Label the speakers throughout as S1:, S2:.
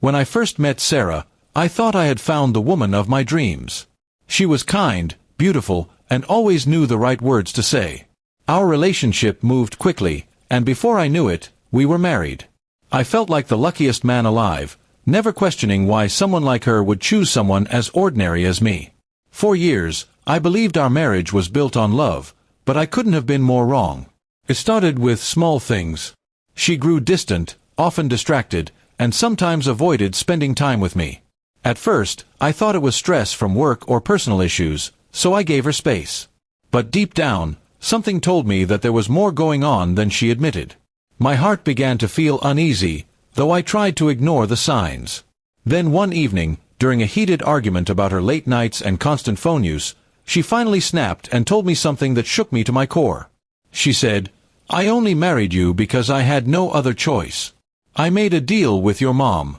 S1: When I first met Sarah, I thought I had found the woman of my dreams. She was kind, beautiful, and always knew the right words to say. Our relationship moved quickly, and before I knew it, we were married. I felt like the luckiest man alive, never questioning why someone like her would choose someone as ordinary as me. For years, I believed our marriage was built on love, but I couldn't have been more wrong. It started with small things. She grew distant, often distracted, and sometimes avoided spending time with me. At first, I thought it was stress from work or personal issues, so I gave her space. But deep down, something told me that there was more going on than she admitted. My heart began to feel uneasy, though I tried to ignore the signs. Then one evening, during a heated argument about her late nights and constant phone use, she finally snapped and told me something that shook me to my core. She said, "I only married you because I had no other choice. I made a deal with your mom."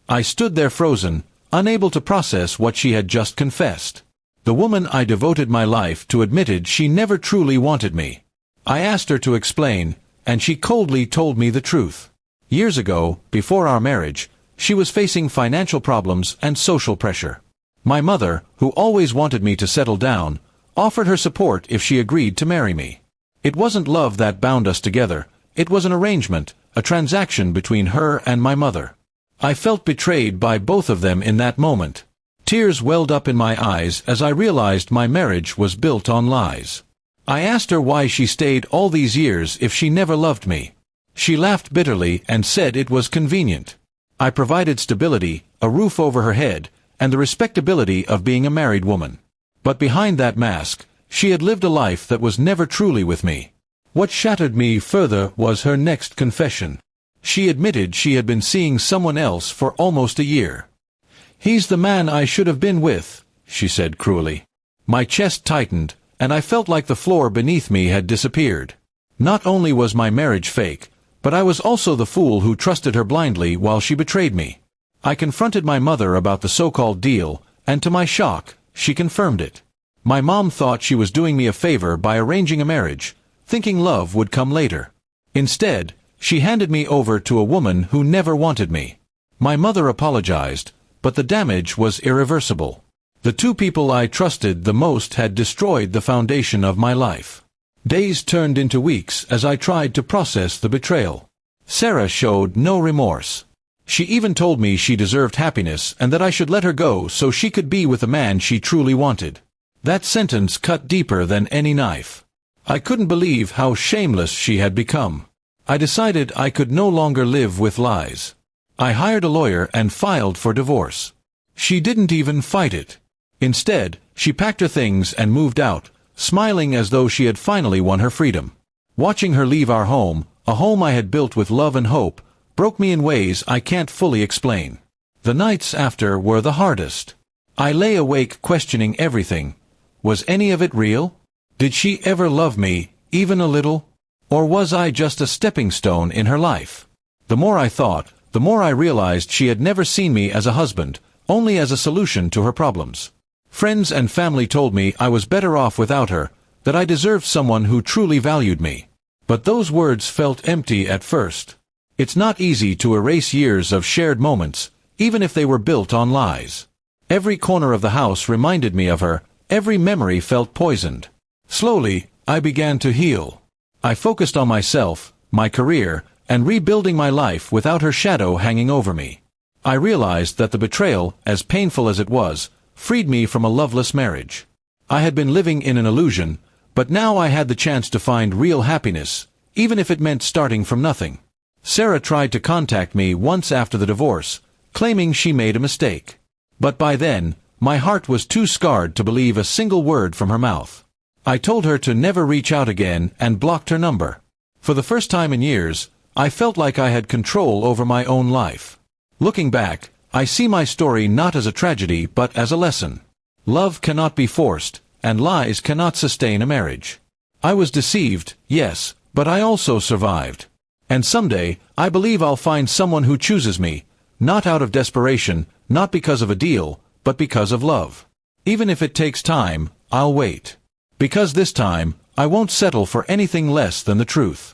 S1: I stood there frozen, unable to process what she had just confessed. The woman I devoted my life to admitted she never truly wanted me. I asked her to explain, and she coldly told me the truth. Years ago, before our marriage, she was facing financial problems and social pressure. My mother, who always wanted me to settle down, offered her support if she agreed to marry me. It wasn't love that bound us together, it was an arrangement, a transaction between her and my mother. I felt betrayed by both of them in that moment. Tears welled up in my eyes as I realized my marriage was built on lies. I asked her why she stayed all these years if she never loved me. She laughed bitterly and said it was convenient. I provided stability, a roof over her head, and the respectability of being a married woman. But behind that mask, she had lived a life that was never truly with me. What shattered me further was her next confession. She admitted she had been seeing someone else for almost a year. "He's the man I should have been with," she said cruelly. My chest tightened, and I felt like the floor beneath me had disappeared. Not only was my marriage fake, but I was also the fool who trusted her blindly while she betrayed me. I confronted my mother about the so-called deal, and to my shock, she confirmed it. My mom thought she was doing me a favor by arranging a marriage, thinking love would come later. Instead, she handed me over to a woman who never wanted me. My mother apologized, but the damage was irreversible. The two people I trusted the most had destroyed the foundation of my life. Days turned into weeks as I tried to process the betrayal. Sarah showed no remorse. She even told me she deserved happiness and that I should let her go so she could be with a man she truly wanted. That sentence cut deeper than any knife. I couldn't believe how shameless she had become. I decided I could no longer live with lies. I hired a lawyer and filed for divorce. She didn't even fight it. Instead, she packed her things and moved out, smiling as though she had finally won her freedom. Watching her leave our home, a home I had built with love and hope, broke me in ways I can't fully explain. The nights after were the hardest. I lay awake questioning everything. Was any of it real? Did she ever love me, even a little? Or was I just a stepping stone in her life? The more I thought, the more I realized she had never seen me as a husband, only as a solution to her problems. Friends and family told me I was better off without her, that I deserved someone who truly valued me. But those words felt empty at first. It's not easy to erase years of shared moments, even if they were built on lies. Every corner of the house reminded me of her, every memory felt poisoned. Slowly, I began to heal. I focused on myself, my career, and rebuilding my life without her shadow hanging over me. I realized that the betrayal, as painful as it was, freed me from a loveless marriage. I had been living in an illusion, but now I had the chance to find real happiness, even if it meant starting from nothing. Sarah tried to contact me once after the divorce, claiming she made a mistake. But by then, my heart was too scarred to believe a single word from her mouth. I told her to never reach out again and blocked her number. For the first time in years, I felt like I had control over my own life. Looking back, I see my story not as a tragedy but as a lesson. Love cannot be forced, and lies cannot sustain a marriage. I was deceived, yes, but I also survived. And someday, I believe I'll find someone who chooses me, not out of desperation, not because of a deal, but because of love. Even if it takes time, I'll wait. Because this time, I won't settle for anything less than the truth.